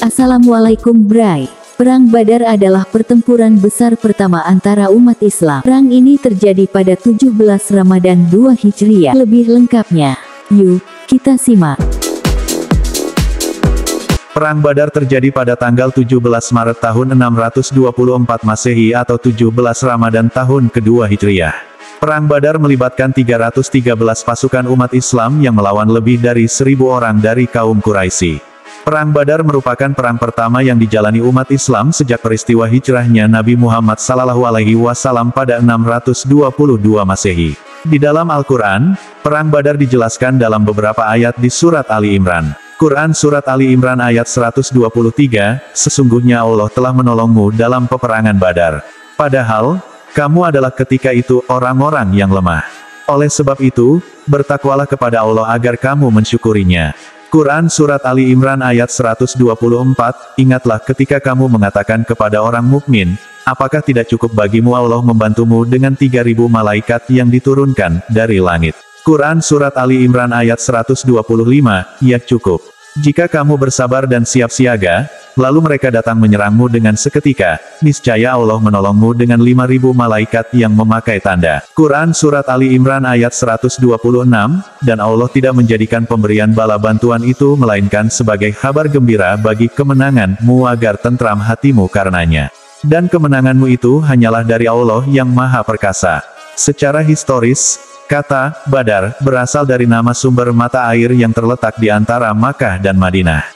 Assalamualaikum Bray. Perang Badar adalah pertempuran besar pertama antara umat Islam. Perang ini terjadi pada 17 Ramadan 2 Hijriah. Lebih lengkapnya, yuk kita simak. Perang Badar terjadi pada tanggal 17 Maret tahun 624 Masehi atau 17 Ramadan tahun kedua Hijriah. Perang Badar melibatkan 313 pasukan umat Islam yang melawan lebih dari 1.000 orang dari kaum Quraisy. Perang Badar merupakan perang pertama yang dijalani umat Islam sejak peristiwa hijrahnya Nabi Muhammad SAW pada 622 Masehi. Di dalam Al-Quran, Perang Badar dijelaskan dalam beberapa ayat di Surat Ali Imran. Quran Surat Ali Imran ayat 123, sesungguhnya Allah telah menolongmu dalam peperangan Badar. Padahal, kamu adalah ketika itu orang-orang yang lemah. Oleh sebab itu, bertakwalah kepada Allah agar kamu mensyukurinya. Quran Surat Ali Imran ayat 124, ingatlah ketika kamu mengatakan kepada orang mukmin, apakah tidak cukup bagimu Allah membantumu dengan 3.000 malaikat yang diturunkan dari langit. Quran Surat Ali Imran ayat 125, ya cukup. Jika kamu bersabar dan siap siaga, lalu mereka datang menyerangmu dengan seketika, niscaya Allah menolongmu dengan 5.000 malaikat yang memakai tanda. Quran Surat Ali Imran ayat 126, dan Allah tidak menjadikan pemberian bala bantuan itu melainkan sebagai kabar gembira bagi kemenanganmu agar tentram hatimu karenanya. Dan kemenanganmu itu hanyalah dari Allah yang Maha Perkasa. Secara historis, kata Badar berasal dari nama sumber mata air yang terletak di antara Makkah dan Madinah.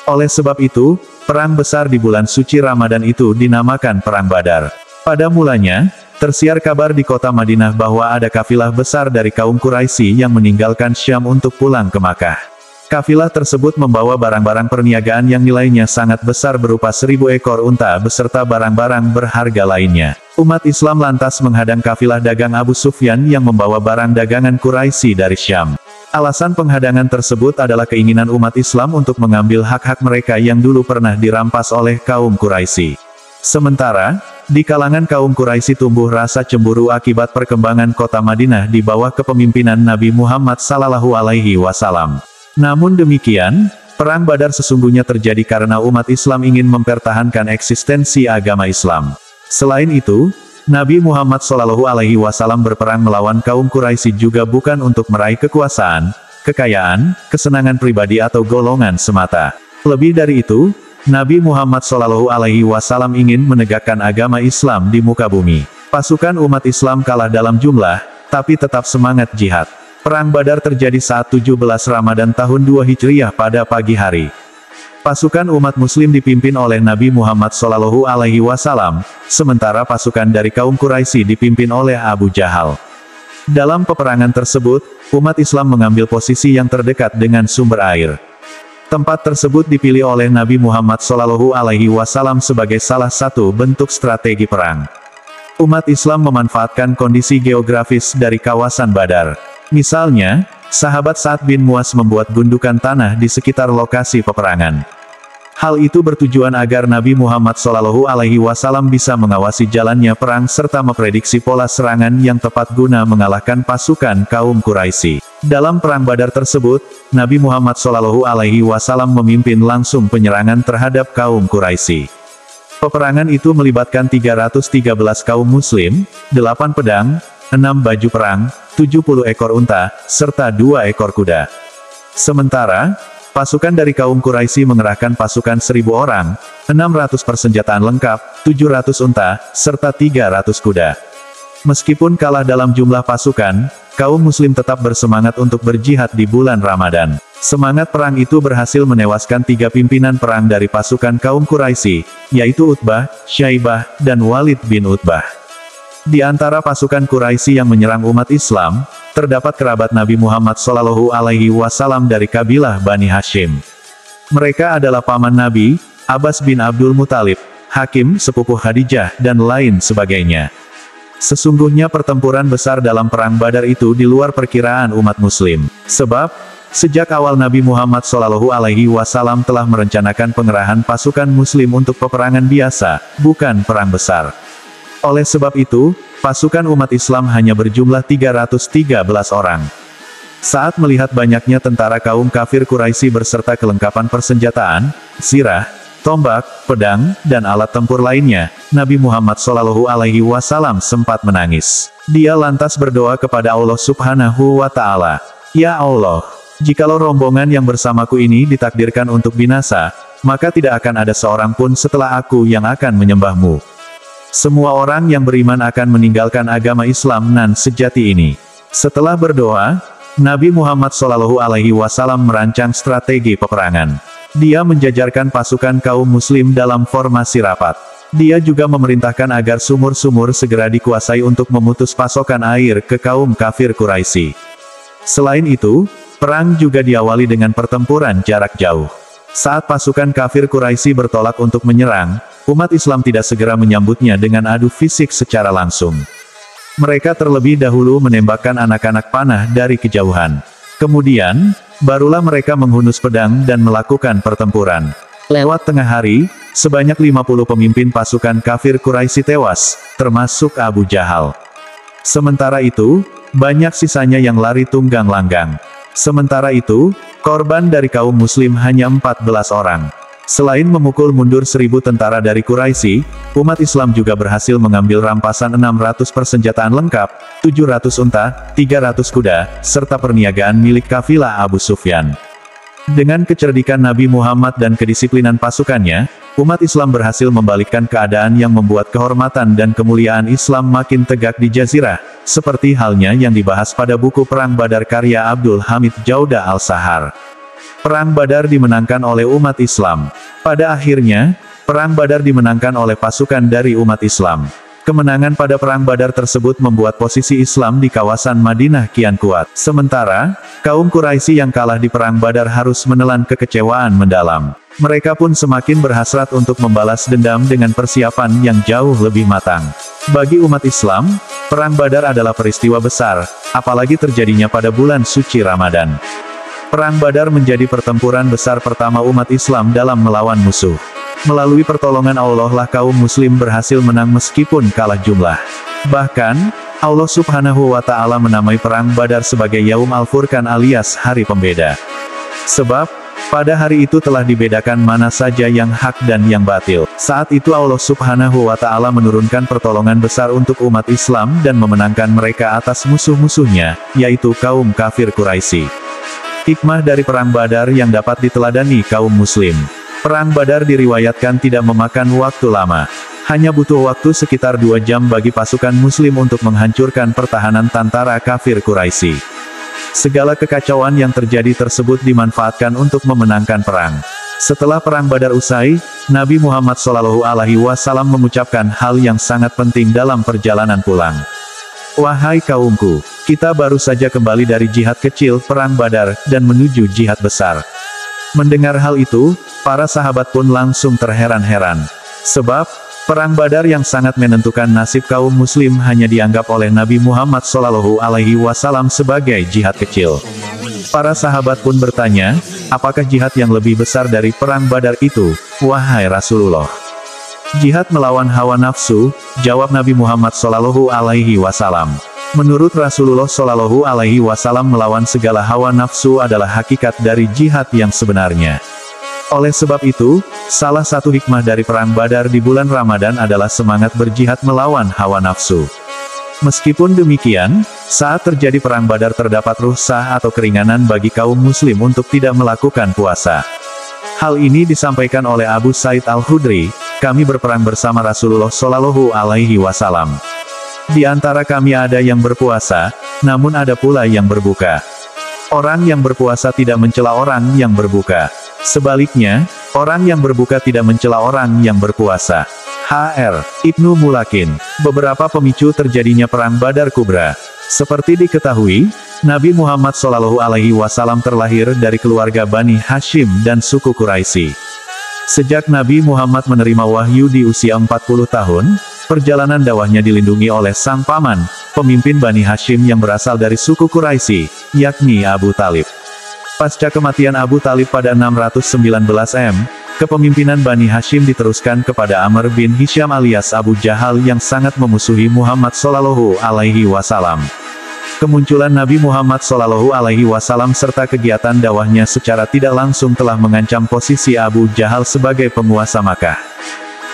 Oleh sebab itu, perang besar di bulan suci Ramadan itu dinamakan Perang Badar. Pada mulanya, tersiar kabar di kota Madinah bahwa ada kafilah besar dari kaum Quraisy yang meninggalkan Syam untuk pulang ke Makkah. Kafilah tersebut membawa barang-barang perniagaan yang nilainya sangat besar berupa 1.000 ekor unta beserta barang-barang berharga lainnya. Umat Islam lantas menghadang kafilah dagang Abu Sufyan yang membawa barang dagangan Quraisy dari Syam. Alasan penghadangan tersebut adalah keinginan umat Islam untuk mengambil hak-hak mereka yang dulu pernah dirampas oleh kaum Quraisy. Sementara, di kalangan kaum Quraisy tumbuh rasa cemburu akibat perkembangan kota Madinah di bawah kepemimpinan Nabi Muhammad SAW. Namun demikian, Perang Badar sesungguhnya terjadi karena umat Islam ingin mempertahankan eksistensi agama Islam. Selain itu, Nabi Muhammad SAW berperang melawan kaum Quraisy juga bukan untuk meraih kekuasaan, kekayaan, kesenangan pribadi atau golongan semata. Lebih dari itu, Nabi Muhammad SAW ingin menegakkan agama Islam di muka bumi. Pasukan umat Islam kalah dalam jumlah, tapi tetap semangat jihad. Perang Badar terjadi saat 17 Ramadan tahun 2 Hijriah pada pagi hari. Pasukan umat muslim dipimpin oleh Nabi Muhammad SAW, sementara pasukan dari kaum Quraisy dipimpin oleh Abu Jahal. Dalam peperangan tersebut, umat Islam mengambil posisi yang terdekat dengan sumber air. Tempat tersebut dipilih oleh Nabi Muhammad SAW sebagai salah satu bentuk strategi perang. Umat Islam memanfaatkan kondisi geografis dari kawasan Badar. Misalnya, sahabat Sa'ad bin Mu'adz membuat gundukan tanah di sekitar lokasi peperangan. Hal itu bertujuan agar Nabi Muhammad SAW bisa mengawasi jalannya perang serta memprediksi pola serangan yang tepat guna mengalahkan pasukan kaum Quraisy. Dalam Perang Badar tersebut, Nabi Muhammad SAW memimpin langsung penyerangan terhadap kaum Quraisy. Peperangan itu melibatkan 313 kaum muslim, 8 pedang, 6 baju perang, 70 ekor unta, serta 2 ekor kuda. Sementara, pasukan dari kaum Quraisy mengerahkan pasukan 1.000 orang, 600 persenjataan lengkap, 700 unta, serta 300 kuda. Meskipun kalah dalam jumlah pasukan, kaum muslim tetap bersemangat untuk berjihad di bulan Ramadan. Semangat perang itu berhasil menewaskan 3 pimpinan perang dari pasukan kaum Quraisy, yaitu Utbah, Syaibah, dan Walid bin Utbah. Di antara pasukan Quraisy yang menyerang umat Islam, terdapat kerabat Nabi Muhammad SAW dari kabilah Bani Hashim. Mereka adalah paman Nabi, Abbas bin Abdul Muthalib, Hakim, sepupu Khadijah, dan lain sebagainya. Sesungguhnya pertempuran besar dalam Perang Badar itu di luar perkiraan umat muslim. Sebab, sejak awal Nabi Muhammad SAW telah merencanakan pengerahan pasukan muslim untuk peperangan biasa, bukan perang besar. Oleh sebab itu, pasukan umat Islam hanya berjumlah 313 orang. Saat melihat banyaknya tentara kaum kafir Quraisy berserta kelengkapan persenjataan, zirah, tombak, pedang, dan alat tempur lainnya, Nabi Muhammad SAW sempat menangis. Dia lantas berdoa kepada Allah Subhanahu wa Ta'ala, "Ya Allah, jikalau rombongan yang bersamaku ini ditakdirkan untuk binasa, maka tidak akan ada seorang pun setelah aku yang akan menyembahmu. Semua orang yang beriman akan meninggalkan agama Islam nan sejati ini." Setelah berdoa, Nabi Muhammad SAW merancang strategi peperangan. Dia menjajarkan pasukan kaum muslim dalam formasi rapat. Dia juga memerintahkan agar sumur-sumur segera dikuasai untuk memutus pasokan air ke kaum kafir Quraisy. Selain itu, perang juga diawali dengan pertempuran jarak jauh. Saat pasukan kafir Quraisy bertolak untuk menyerang, umat Islam tidak segera menyambutnya dengan adu fisik secara langsung. Mereka terlebih dahulu menembakkan anak-anak panah dari kejauhan. Kemudian, barulah mereka menghunus pedang dan melakukan pertempuran. Lewat tengah hari, sebanyak 50 pemimpin pasukan kafir Quraisy tewas, termasuk Abu Jahal. Sementara itu, banyak sisanya yang lari tunggang langgang. Sementara itu, korban dari kaum muslim hanya 14 orang. Selain memukul mundur 1000 tentara dari Quraisy, umat Islam juga berhasil mengambil rampasan 600 persenjataan lengkap, 700 unta, 300 kuda, serta perniagaan milik kafilah Abu Sufyan. Dengan kecerdikan Nabi Muhammad dan kedisiplinan pasukannya, umat Islam berhasil membalikkan keadaan yang membuat kehormatan dan kemuliaan Islam makin tegak di Jazirah, seperti halnya yang dibahas pada buku Perang Badar karya Abdul Hamid Jauda Al-Sahar. Perang Badar dimenangkan oleh umat Islam. Pada akhirnya, Perang Badar dimenangkan oleh pasukan dari umat Islam. Kemenangan pada Perang Badar tersebut membuat posisi Islam di kawasan Madinah kian kuat. Sementara, kaum Quraisy yang kalah di Perang Badar harus menelan kekecewaan mendalam. Mereka pun semakin berhasrat untuk membalas dendam dengan persiapan yang jauh lebih matang. Bagi umat Islam, Perang Badar adalah peristiwa besar, apalagi terjadinya pada bulan suci Ramadan. Perang Badar menjadi pertempuran besar pertama umat Islam dalam melawan musuh. Melalui pertolongan Allah lah kaum muslim berhasil menang meskipun kalah jumlah. Bahkan, Allah Subhanahu wa Ta'ala menamai Perang Badar sebagai Yaum Al-Furqan alias Hari Pembeda. Sebab, pada hari itu telah dibedakan mana saja yang hak dan yang batil. Saat itu Allah Subhanahu wa Ta'ala menurunkan pertolongan besar untuk umat Islam dan memenangkan mereka atas musuh-musuhnya, yaitu kaum kafir Quraisy. Hikmah dari Perang Badar yang dapat diteladani kaum muslim. Perang Badar diriwayatkan tidak memakan waktu lama. Hanya butuh waktu sekitar 2 jam bagi pasukan muslim untuk menghancurkan pertahanan tentara kafir Quraisy. Segala kekacauan yang terjadi tersebut dimanfaatkan untuk memenangkan perang. Setelah Perang Badar usai, Nabi Muhammad SAW mengucapkan hal yang sangat penting dalam perjalanan pulang. "Wahai kaumku, kita baru saja kembali dari jihad kecil Perang Badar, dan menuju jihad besar." Mendengar hal itu, para sahabat pun langsung terheran-heran. Sebab, Perang Badar yang sangat menentukan nasib kaum muslim hanya dianggap oleh Nabi Muhammad SAW sebagai jihad kecil. Para sahabat pun bertanya, apakah jihad yang lebih besar dari Perang Badar itu, wahai Rasulullah? "Jihad melawan hawa nafsu," jawab Nabi Muhammad SAW. Menurut Rasulullah SAW melawan segala hawa nafsu adalah hakikat dari jihad yang sebenarnya. Oleh sebab itu, salah satu hikmah dari Perang Badar di bulan Ramadan adalah semangat berjihad melawan hawa nafsu. Meskipun demikian, saat terjadi Perang Badar terdapat rukhsah atau keringanan bagi kaum muslim untuk tidak melakukan puasa. Hal ini disampaikan oleh Abu Sa'id Al-Khudri, "Kami berperang bersama Rasulullah SAW. Di antara kami ada yang berpuasa, namun ada pula yang berbuka. Orang yang berpuasa tidak mencela orang yang berbuka. Sebaliknya, orang yang berbuka tidak mencela orang yang berpuasa." H.R. Ibnu Mulakin. Beberapa pemicu terjadinya Perang Badar Kubra. Seperti diketahui, Nabi Muhammad SAW terlahir dari keluarga Bani Hashim dan suku Quraisy. Sejak Nabi Muhammad menerima wahyu di usia 40 tahun, perjalanan dakwahnya dilindungi oleh sang paman, pemimpin Bani Hashim yang berasal dari suku Quraisy, yakni Abu Talib. Pasca kematian Abu Talib pada 619 M, kepemimpinan Bani Hashim diteruskan kepada Amr bin Hisham alias Abu Jahal yang sangat memusuhi Muhammad SAW. Kemunculan Nabi Muhammad SAW serta kegiatan dakwahnya secara tidak langsung telah mengancam posisi Abu Jahal sebagai penguasa Makkah.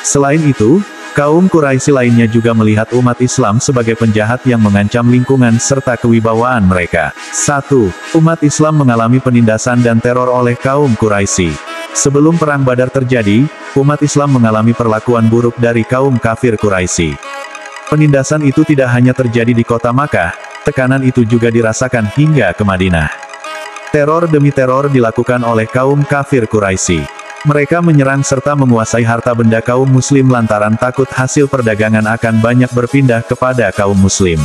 Selain itu, kaum Quraisy lainnya juga melihat umat Islam sebagai penjahat yang mengancam lingkungan serta kewibawaan mereka. 1. Umat Islam mengalami penindasan dan teror oleh kaum Quraisy. Sebelum Perang Badar terjadi, umat Islam mengalami perlakuan buruk dari kaum kafir Quraisy. Penindasan itu tidak hanya terjadi di kota Makkah, tekanan itu juga dirasakan hingga ke Madinah. Teror demi teror dilakukan oleh kaum kafir Quraisy. Mereka menyerang serta menguasai harta benda kaum muslim lantaran takut hasil perdagangan akan banyak berpindah kepada kaum muslim.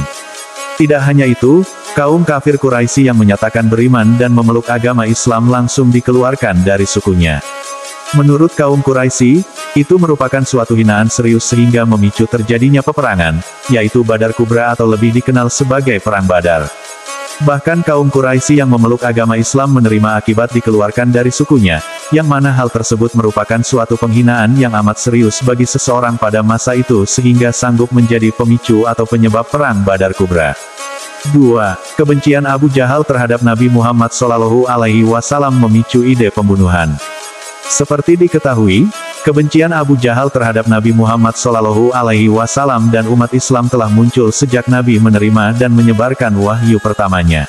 Tidak hanya itu, kaum kafir Quraisy yang menyatakan beriman dan memeluk agama Islam langsung dikeluarkan dari sukunya. Menurut kaum Quraisy, itu merupakan suatu hinaan serius sehingga memicu terjadinya peperangan, yaitu Badar Kubra atau lebih dikenal sebagai Perang Badar. Bahkan kaum Quraisy yang memeluk agama Islam menerima akibat dikeluarkan dari sukunya, yang mana hal tersebut merupakan suatu penghinaan yang amat serius bagi seseorang pada masa itu sehingga sanggup menjadi pemicu atau penyebab Perang Badar Kubra. 2. Kebencian Abu Jahal terhadap Nabi Muhammad SAW memicu ide pembunuhan. Seperti diketahui, kebencian Abu Jahal terhadap Nabi Muhammad SAW dan umat Islam telah muncul sejak Nabi menerima dan menyebarkan wahyu pertamanya.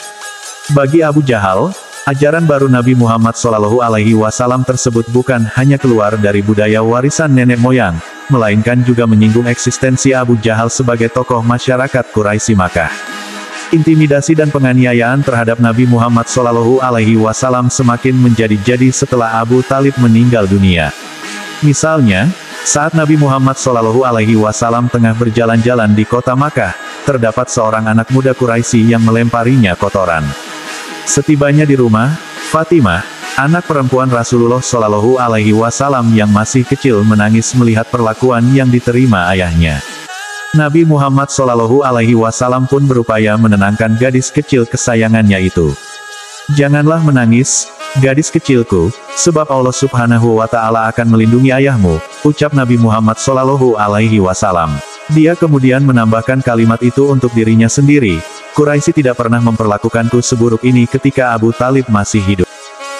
Bagi Abu Jahal, ajaran baru Nabi Muhammad SAW tersebut bukan hanya keluar dari budaya warisan nenek moyang, melainkan juga menyinggung eksistensi Abu Jahal sebagai tokoh masyarakat Quraisy Makkah. Intimidasi dan penganiayaan terhadap Nabi Muhammad SAW semakin menjadi-jadi setelah Abu Talib meninggal dunia. Misalnya, saat Nabi Muhammad SAW tengah berjalan-jalan di kota Makkah, terdapat seorang anak muda Quraisy yang melemparinya kotoran. Setibanya di rumah, Fatimah, anak perempuan Rasulullah SAW yang masih kecil menangis melihat perlakuan yang diterima ayahnya. Nabi Muhammad SAW pun berupaya menenangkan gadis kecil kesayangannya itu. Janganlah menangis, gadis kecilku, sebab Allah Subhanahu wa Ta'ala akan melindungi ayahmu, ucap Nabi Muhammad SAW. Dia kemudian menambahkan kalimat itu untuk dirinya sendiri. Quraisy tidak pernah memperlakukanku seburuk ini ketika Abu Talib masih hidup.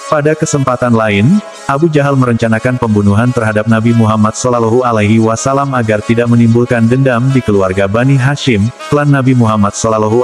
Pada kesempatan lain, Abu Jahal merencanakan pembunuhan terhadap Nabi Muhammad SAW agar tidak menimbulkan dendam di keluarga Bani Hashim, klan Nabi Muhammad SAW.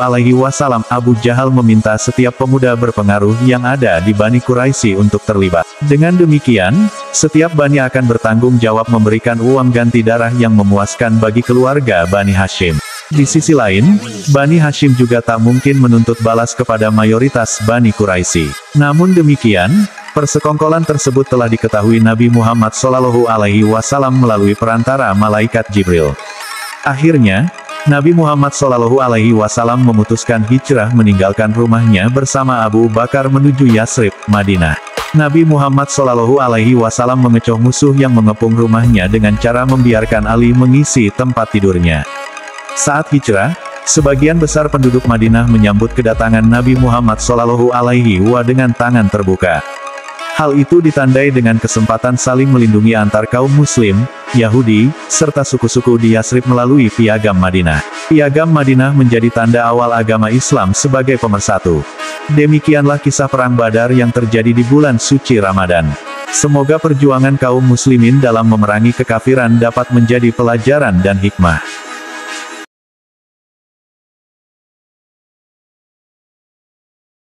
Abu Jahal meminta setiap pemuda berpengaruh yang ada di Bani Quraisy untuk terlibat. Dengan demikian, setiap Bani akan bertanggung jawab memberikan uang ganti darah yang memuaskan bagi keluarga Bani Hashim. Di sisi lain, Bani Hashim juga tak mungkin menuntut balas kepada mayoritas Bani Quraisy. Namun demikian, persekongkolan tersebut telah diketahui Nabi Muhammad SAW melalui perantara malaikat Jibril. Akhirnya, Nabi Muhammad SAW memutuskan hijrah meninggalkan rumahnya bersama Abu Bakar menuju Yasrib, Madinah. Nabi Muhammad SAW mengecoh musuh yang mengepung rumahnya dengan cara membiarkan Ali mengisi tempat tidurnya. Saat hijrah, sebagian besar penduduk Madinah menyambut kedatangan Nabi Muhammad SAW dengan tangan terbuka. Hal itu ditandai dengan kesempatan saling melindungi antar kaum Muslim, Yahudi, serta suku-suku di Yasrib melalui Piagam Madinah. Piagam Madinah menjadi tanda awal agama Islam sebagai pemersatu. Demikianlah kisah Perang Badar yang terjadi di bulan suci Ramadan. Semoga perjuangan kaum muslimin dalam memerangi kekafiran dapat menjadi pelajaran dan hikmah.